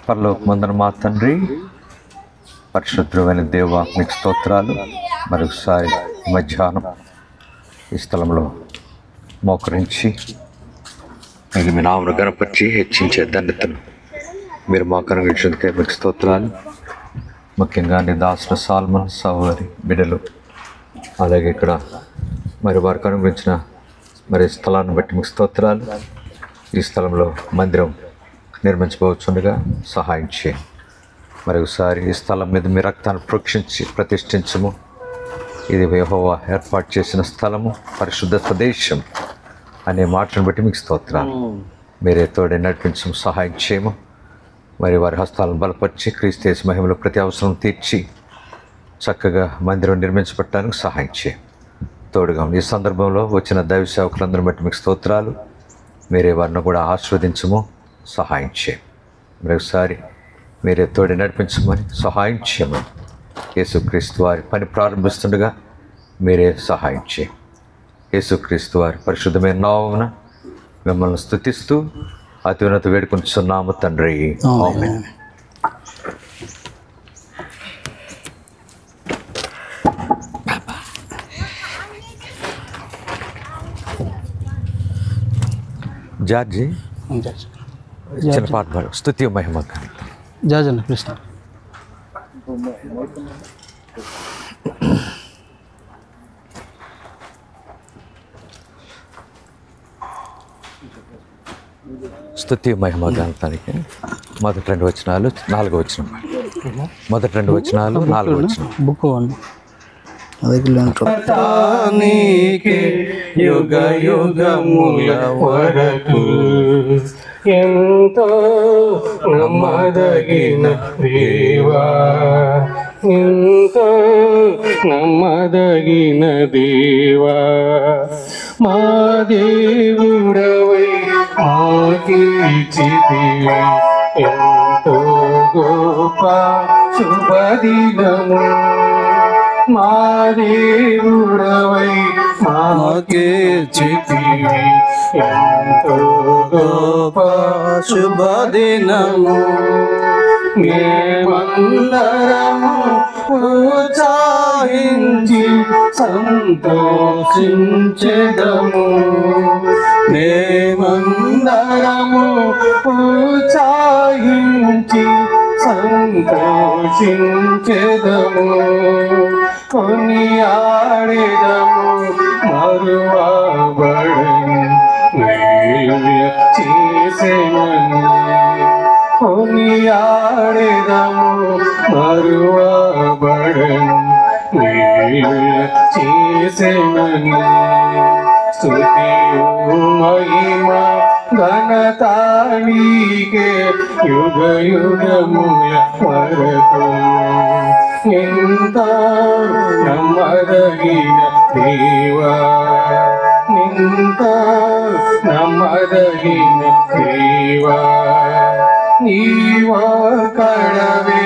పరలోకమందున మా తండ్రి, పరిశుద్ధమైన దేవా, మీకు స్తోత్రాలు. మరొకసారి మధ్యాహ్నం ఈ స్థలంలో మోకరించి మీరు మీ నామను గణపరిచి హెచ్చించే ధన్యతను మీరు మాకు అనుగ్రహించేందుకే మీకు స్తోత్రాలు. ముఖ్యంగా నీ దాసుల సాల్మన్ సహోదరి బిడ్డలు, అలాగే ఇక్కడ మరి వారికి అనుగ్రహించిన మరి స్థలాన్ని బట్టి మీకు స్తోత్రాలు. ఈ స్థలంలో మందిరం నిర్మించబోచుండగా సహాయం చేయండి. మరొకసారి ఈ స్థలం మీద మీ రక్తాన్ని ప్రోక్షించి ప్రతిష్ఠించము. ఇది యెహోవా ఏర్పాటు చేసిన స్థలము, పరిశుద్ధ ప్రదేశం అనే మాటను బట్టి మీకు స్తోత్రాలు. మీరే తోడే నడిపించము, సహాయం చేయము. మరి వారి హస్తాలను బలపరిచి క్రీస్తు యేసు మహిమలో ప్రతి అవసరం తీర్చి చక్కగా మందిరం నిర్మించబడటానికి సహాయం చేయం. తోడుగా ఈ సందర్భంలో వచ్చిన దైవ సేవకులందరిని బట్టి మీకు స్తోత్రాలు. మీరే వారిని కూడా ఆస్వాదించము, సహాయం చేయం. మరొకసారి మీరే తోడి నడిపించమని, సహాయం చేయమని యేసుక్రీస్తు వారి పని ప్రారంభిస్తుండగా మీరే సహాయం చేయం. యేసుక్రీస్తు వారి పరిశుద్ధమైన నామమున మిమ్మల్ని స్తుతిస్తూ అత్యున్నత వేడుకొంచున్నాము తండ్రి, ఆమేన్. జార్జి చిన్న పాట పాడు, స్తుతి మహిమ జాజన్న కృష్ణ. స్తుతి మహిమ గానటానికి మొదటి 2 వచనాలు 4వ వచనం. మొదటి 2 వచనాలు 4వ వచనం. బుక్ యుగ యుగముల వరకు ఎంతో నమ్మదగిన దేవా, ఎంతో నమ్మదగిన దేవా, మా దేవుడవై మాకిచ్చితివి ఎంతో గొప్ప శుభదినము. మా దేవుడవై మాకిచ్చితివి ఎంతో గొప్ప శుభదినము. మేమందరము ఉత్సాహించి సంతోషించెదము. మేమందరము ఉత్సాహించి సంతోషించెదము. కొనియాడెదము మరువబడని మేలు చేసెనని. కొనియాడెదము మరువబడని మేలు చేసెనని. స్తుతియు మహిమ ఘనత నీకే యుగ యుగముల వరకు. ఎంతో నమ్మదగిన దేవా, ఎంతో నమ్మదగిన దేవా, నీవొక్కడవే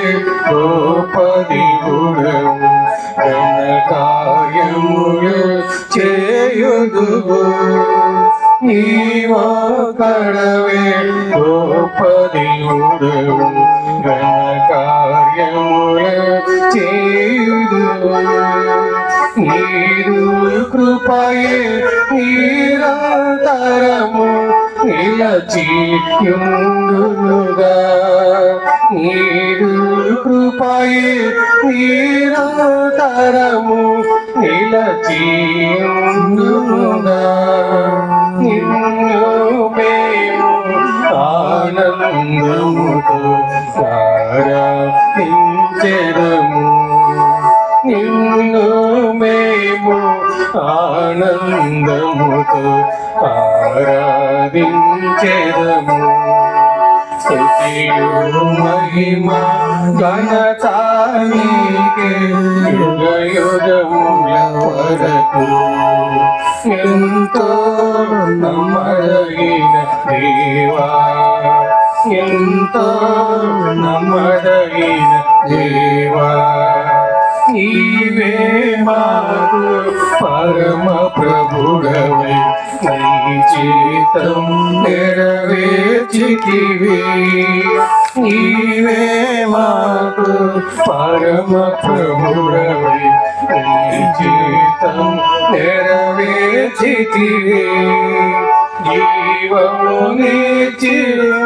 గొప్పది గుణము, ఘన కార్యములు చేయుదువు. నీవొక్కడవే గొప్పది గుణము, ఘన కార్యములు చేయుదువు. నీరు కృపయే నిరంతరము నిలచియుండునుగా. నీరు కృపయే నిరంతరము నిలచియుండునుగా. నిన్ను మేము ఆనందముతో ఆరాధించెదము. నిన్ను మేము ఆనందముతో ఆరాధించెదము. స్తుతియు మహిమ ఘనత నీకే యుగ యుగముల వరకు. ఎంతో నమ్మదగిన దేవా, ఎంతో నమ్మదగిన దేవా, నీవే మాకు పరమ ప్రభుడవై నీ చిత్తం నెరవేర్చితివి. నీవే మాకు పరమ ప్రభుడవై నీ చిత్తం నెరవేర్చితివి. జీవము నీచి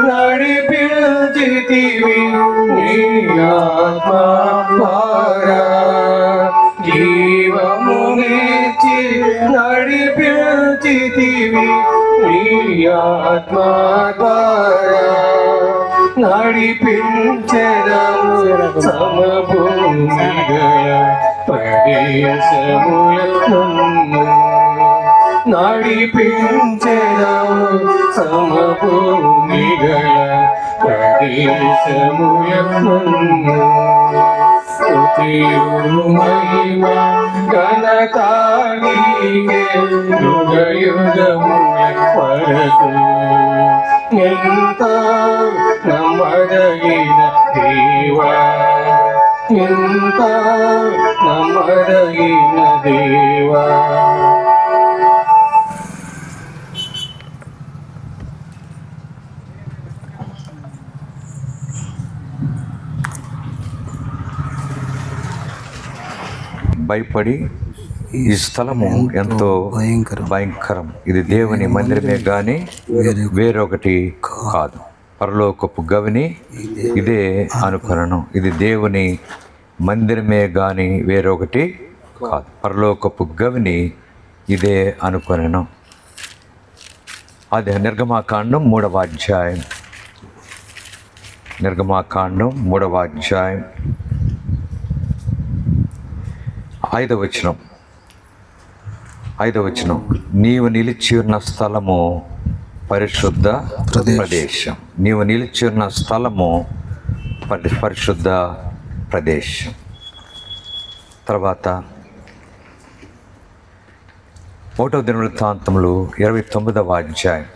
నడిపించితివి నీ ఆత్మ ద్వారా. జీవము నీచి నడిపించితివి నీ ఆత్మ ద్వారా. నడిపించెదము సమభూమిగల ప్రదేశములను. నడిపించెదము సమభూమిగల ప్రదేశములను. స్తుతియు మహిమ ఘనత నీకే యుగయుగముల వరకు. ఎంతో నమ్మదగిన దేవా, ఎంతో నమ్మదగిన దేవా. భయపడి ఈ స్థలము ఎంతో భయంకరం, ఇది దేవుని మందిరమే గాని వేరొకటి కాదు. పరలోకపు గవిని ఇదే అనుకొనను. ఇది దేవుని మందిరమే గాని వేరొకటి కాదు. పరలోకపు గవిని ఇదే అనుకొనను. అది నిర్గమాకాండం 3వ అధ్యాయం. నిర్గమాకాండం 3వ అధ్యాయం 5వ వచనం. నీవు నిలిచి ఉన్న స్థలము పరిశుద్ధ ప్రదేశం. నీవు నిలిచి ఉన్న స్థలము పరిశుద్ధ ప్రదేశం. తర్వాత 1వ దినవృత్తాంతములు 29వ అధ్యాయం.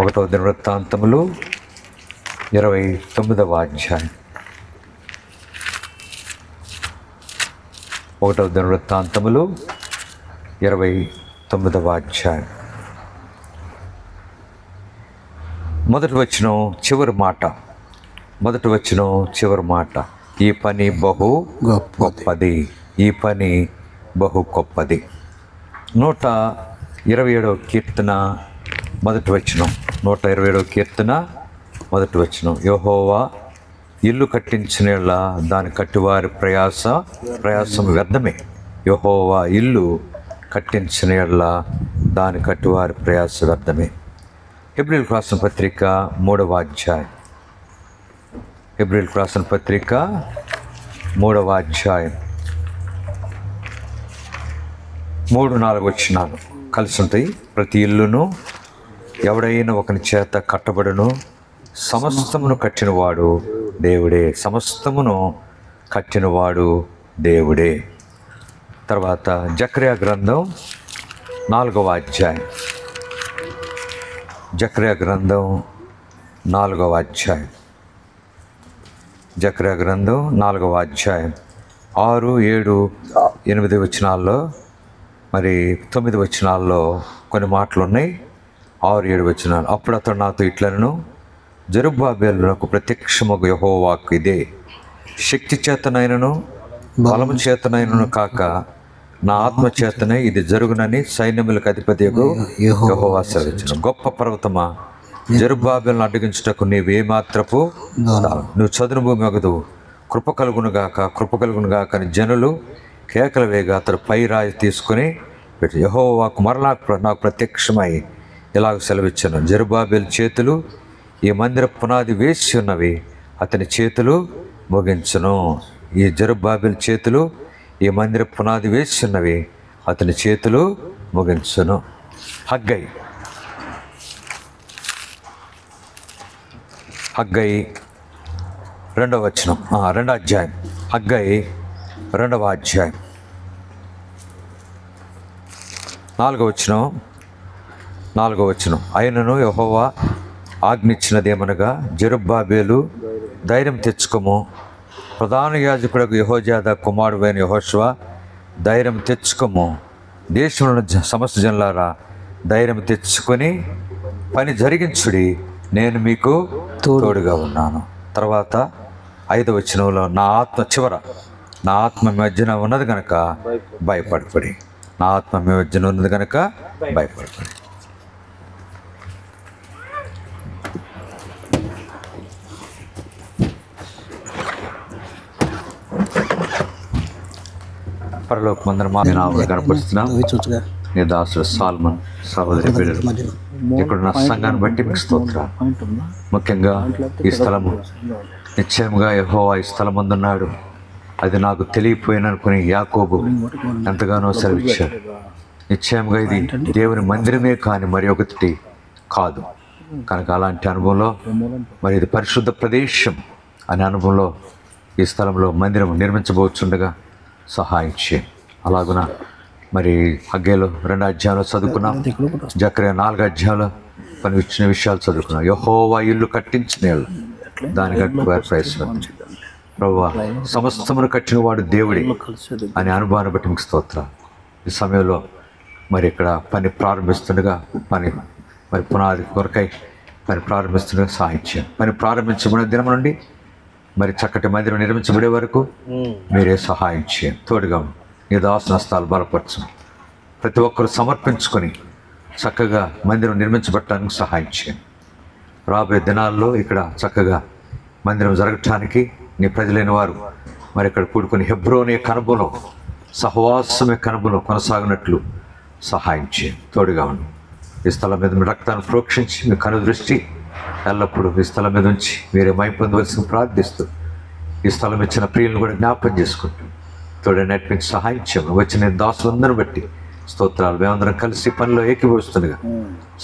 1వ దినవృత్తాంతములు 29వ అధ్యాయం. 1వ దినవృత్తాంతములు 29వ అధ్యాయం. మొదటి వచనం చివరి మాట. ఈ పని బహు గొప్పది. ఈ పని బహు గొప్పది. 127వ కీర్తన మొదటి వచనం. 127వ కీర్తన మొదటి వచనం. యెహోవా ఇల్లు కట్టించిన దాని కట్టివారి ప్రయాసం వ్యర్థమే. యెహోవా ఇల్లు కట్టించిన దాని కట్టివారి ప్రయాస వ్యర్థమే. హెబ్రీయులకు రాసిన పత్రిక 3వ అధ్యాయం. హెబ్రీయులకు రాసిన పత్రిక 3వ అధ్యాయం 3-4 వచనాలు కలిసి ఉంటాయి. ప్రతి ఇల్లును ఎవడైనా ఒకని చేత కట్టబడును, సమస్తమును కట్టినవాడు దేవుడే. సమస్తమును కట్టినవాడు దేవుడే. తర్వాత జకర్యా గ్రంథం 4వ అధ్యాయం. జకర్యా గ్రంథం 4వ అధ్యాయం. జకర్యా గ్రంథం 4వ అధ్యాయం 6, 7, 8 వచనాల్లో, మరి 9 వచనాల్లో కొన్ని మాటలు ఉన్నాయి. 6, 7 వచనాలు. అప్పుడు అతడు నాతో ఇట్లనెను, జెరుబ్బాబెలునకు ప్రత్యక్షమగు యెహోవా వాక్కు ఇదే, శక్తి చేతనైనను బలము చేతనైనను కాక నా ఆత్మ చేతనే ఇది జరుగునని సైన్యములకు అధిపతియగు యెహోవా సెలవిచ్చెను. గొప్ప పర్వతమా, జెరుబ్బాబెలును అడ్డగించుటకు నీవేమాత్రపు నువ్వు చదును భూమి అగదు. కృప కలుగునుగాక అని జనులు కేకలు వేగా అతడు పై రాయి తీసుకుని పెట్టి యెహోవాకు మరలా నాకు ప్రత్యక్షమై ఇలాగ సెలవిచ్చాను, జెరుబ్బాబెలు చేతులు ఈ మందిర పునాది వేసి ఉన్నవి, అతని చేతులు ముగించును. ఈ జెరుబ్బాబెలు చేతులు ఈ మందిర పునాది వేసి ఉన్నవి, అతని చేతులు ముగించును. హగ్గై 2వ వచనం, 2వ అధ్యాయం. హగ్గై 2వ అధ్యాయం 4వ వచనం. అయినను యెహోవా ఆజ్ఞించినదేమనగా, జెరుబ్బాబెలు ధైర్యం తెచ్చుకోము, ప్రధాన యాజకుడు యెహోయాదా కుమారుడైన యెహోషువ, ధైర్యం తెచ్చుకోము. దేశంలో సమస్త జనులారా ధైర్యం తెచ్చుకొని పని జరిగించుడి, నేను మీకు తోడుగా ఉన్నాను. తర్వాత 5వ వచనంలో, నా ఆత్మ మీ మధ్యన ఉన్నది కనుక భయపడపడి. నా ఆత్మ మీ మధ్యన ఉన్నది కనుక భయపడపడి. పరలోకమందున మా నామమున కనపరుస్తున్నాం నీ దాసుడు సాల్మన్ సహోదరి బిడ్డలు ఇక్కడ నా సంఘాన్ని బట్టి మీకు స్తోత్రాలు. ముఖ్యంగా ఈ స్థలము నిశ్చయముగా యెహోవా ఈ స్థలం ముందున్నాడు, అది నాకు తెలియపోయిననుకుని యాకోబు ఎంతగానో సెలవిచ్చాడు. నిశ్చయంగా ఇది దేవుని మందిరమే కానీ మరి ఒకటి కాదు కనుక అలాంటి అనుభవంలో మరి ఇది పరిశుద్ధ ప్రదేశం అనే అనుభవంలో ఈ స్థలంలో మందిరం నిర్మించబోతుండగా సహాయం చేయి. అలాగున మరి హగ్గేలో 2 అధ్యాయంలో చదువుకున్నాం, జకర్యా 4 అధ్యాయంలో పని ఇచ్చిన విషయాలు చదువుకున్నాం. యెహోవా ఇల్లు కట్టించిన దాని కట్టువారు ప్రయత్నం. ప్రభువా, సమస్తమును కట్టిన వాడు దేవుడే అనే అనుభవాన్ని బట్టి మీకు స్తోత్రాలు. ఈ సమయంలో మరి ఇక్కడ పని ప్రారంభిస్తుండగా మరి పునాది కొరకై పని ప్రారంభిస్తుండగా సహాయం చేయండి. పని ప్రారంభించబడిన దినం నుండి మరి చక్కటి మందిరం నిర్మించబడే వరకు మీరే సహాయం చేయండి. తోడుగా నీ దాసుని హస్తాలు బలపరచు. ప్రతి ఒక్కరు సమర్పించుకొని చక్కగా మందిరం నిర్మించబడటానికి సహాయం చేయండి. రాబోయే దినాల్లో ఇక్కడ చక్కగా మందిరం జరగటానికి నీ ప్రజలైన వారు మరి ఇక్కడ కూడుకుని హెబ్రోనే కనుబలో సహవాసమే కనుబలో కొనసాగినట్లు సహాయం చేయండి. తోడుగా ఉండి ఈ స్థలం మీద మీ రక్తాన్ని ప్రోక్షించి మీ కను దృష్టి ఎల్లప్పుడూ ఈ స్థలం మీద ఉంచి మీరే మహిమ పొందవలసిన ప్రార్థిస్తూ ఈ స్థలం ఇచ్చిన ప్రియులను కూడా జ్ఞాపకం చేసుకుంటూ తోడే నడిపించి సహాయం చేయము. వచ్చిన దాసులందరిని బట్టి స్తోత్రాలు. మేమందరం కలిసి పనిలో ఏకీభవిస్తుండగా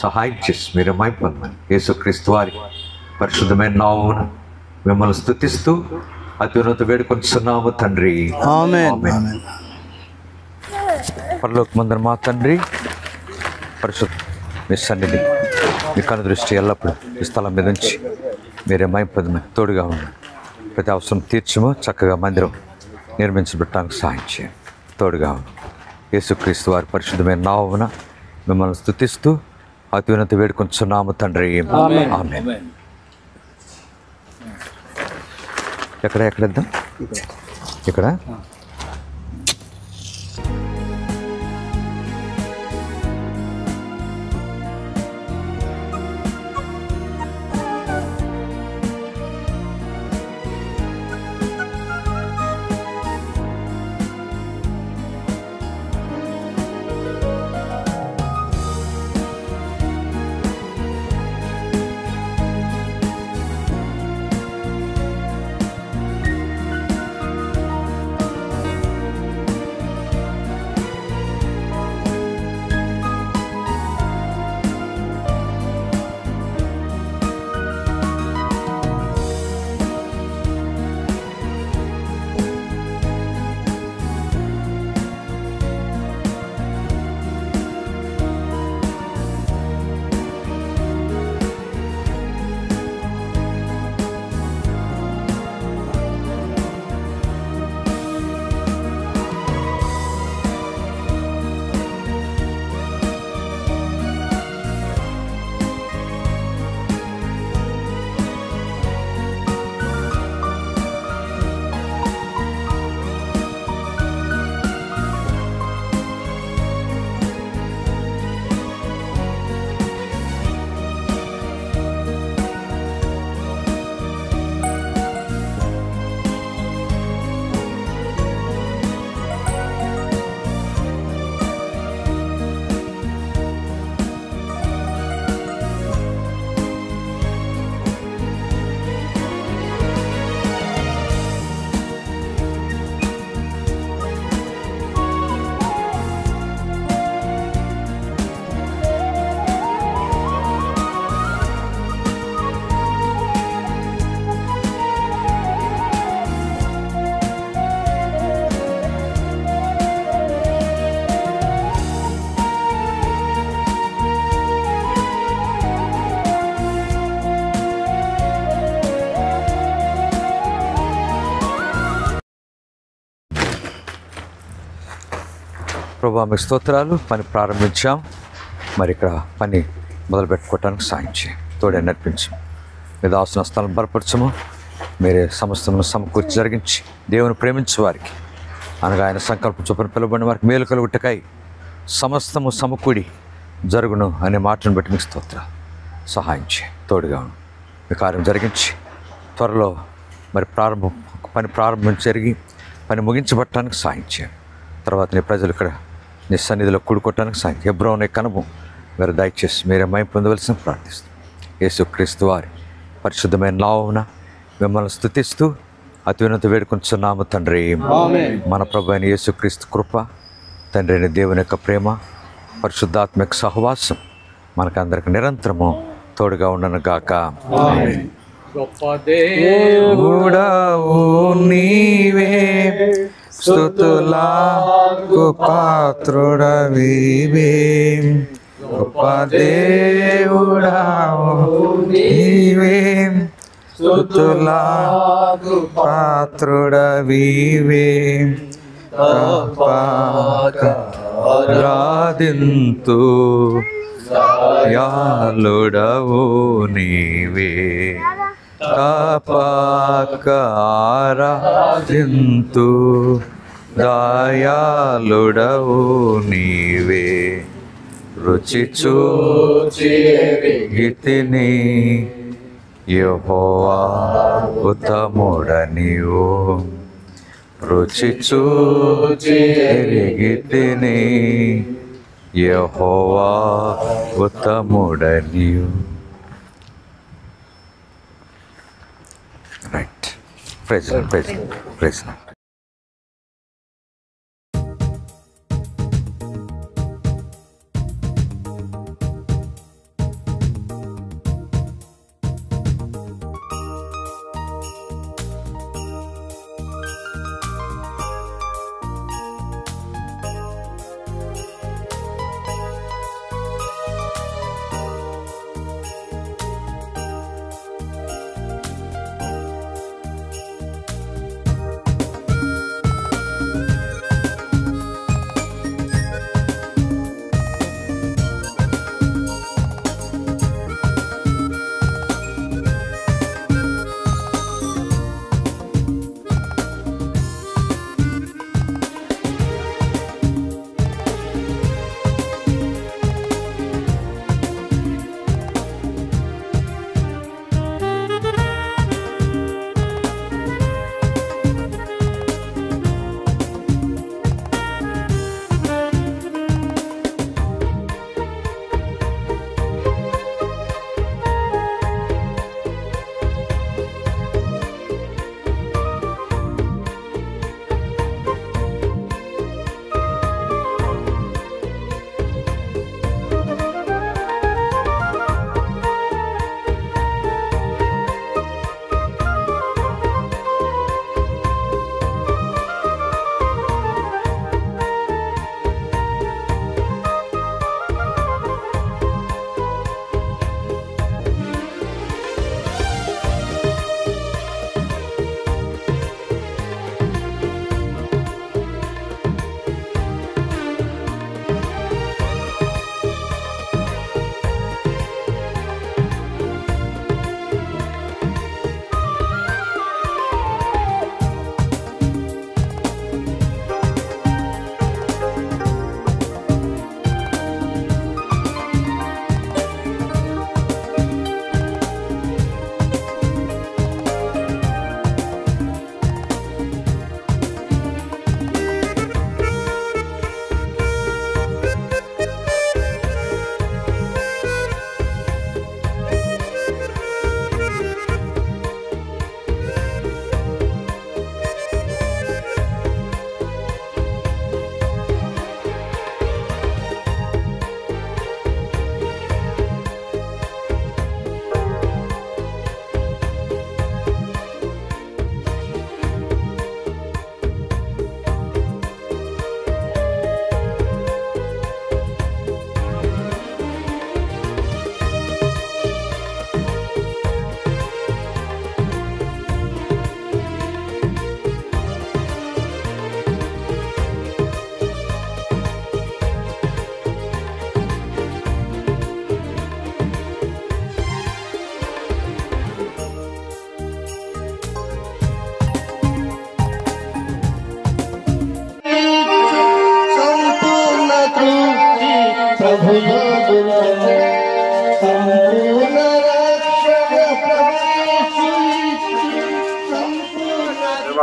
సహాయం చేసి మీరే మహిమ పొందమని యేసుక్రీస్తు వారి పరిశుద్ధమైన నామమున మిమ్మల్ని స్తుతిస్తూ అత్యున్నత వేడుకొంటున్నాము తండ్రి. ఆమేన్. పరలోకమందున మా తండ్రి, పరిశుద్ధ మీ సన్నిధి మీ కను దృష్టి ఎల్లప్పుడూ ఈ స్థలం మీద నుంచి మీరే మహిమ పొందమని తోడుగా ఉంది. ప్రతి అవసరం తీర్చము. చక్కగా మందిరం నిర్మించబడటానికి సహాయం చేయండి. తోడుగా ఉంది. యేసుక్రీస్తు వారి పరిశుద్ధమైన నామమున మిమ్మల్ని స్తుతిస్తూ అత్యున్నత వేడుకొంటున్నాము తండ్రి. ఆమేన్. ఎక్కడిద్దాం? ఇక్కడ ప్రభా మీకు స్తోత్రాలు. పని ప్రారంభించాం, మరి ఇక్కడ పని మొదలు పెట్టుకోవటానికి సాయం చేయి, తోడే నడిపించు. మీ దాసుని హస్తాలను బలపరచము. మీరే సమస్తమును సమకూర్చి జరిగించి దేవుని ప్రేమించే వారికి, అనగా ఆయన సంకల్పం చొప్పున పిలువబడిన వారికి మేలు కలుగుటకై సమస్తము సమకూడి జరుగును అనే మాటను బట్టి మీకు స్తోత్రాలు. సహాయం చేయి, తోడుగా మీ కార్యం జరిగించి త్వరలో మరి పని ప్రారంభం జరిగి పని ముగించబట్టడానికి సాయం చేయండి. తర్వాత నీ ప్రజలు ఇక్కడ నీ సన్నిధిలో కూడుకోవటానికి సాయం హెబ్రోనే కనుము మీరు దయచేసి మీరే మహిమ పొందవలసిన ప్రార్థిస్తాం. యేసుక్రీస్తు వారి పరిశుద్ధమైన నామమున మిమ్మల్ని స్తుతిస్తూ అత్యున్నత వేడుకొంచున్నాము తండ్రి. మన ప్రభు అయిన యేసుక్రీస్తు కృప, తండ్రి అయిన దేవుని యొక్క ప్రేమ, పరిశుద్ధాత్మిక సహవాసం మనకందరికి నిరంతరము తోడుగా ఉండను గాక. గొప్ప దేవుడవు నీవే, స్తుతులకు పాత్రుడవివే. గొప్ప దేవుడవు నీవే, స్తుతులకు పాత్రుడవివే. ఆరాధింతు దయాళుడవు నీవే, తపక ఆరాధింతు దయాళుడవు నీవే. రుచి చూచి ఎరిగితిని యెహోవా ఉత్తముడనియు. రుచి చూచి ఎరిగితిని యెహోవా ఉత్తముడనియు. Right. Praise Lord, praise Lord, praise Lord.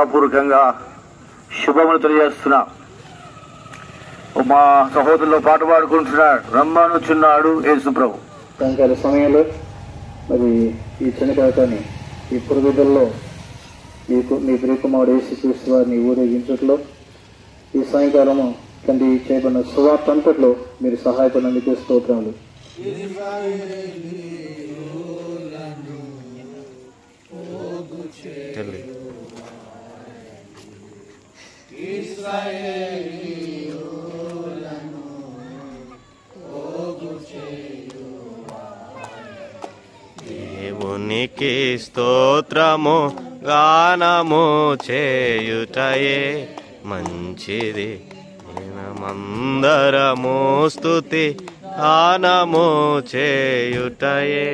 సభాపూర్వకంగా శుభములు తెలియజేస్తున్నా. మా సహోదరులు పాట పాడుకుంటున్నాడు, రమ్మనుచున్నాడు యేసు ప్రభు. సాయంకాల సమయంలో మరి ఈ చనిపోతాన్ని ఈ పురుగుదల్లో మీ ప్రియకుమారుడు యేసుక్రీస్తు వారిని ఊరేగించట్లో ఈ సాయంకాలము తండ్రి చేయబడిన సువార్త అంతట్లో మీరు సహాయపడినందుకు స్తోత్రములు. దేవునికి స్తోత్రము గానము చేయుటయే మంచిది. మనమందరము స్తుతి గానము చేయుటయే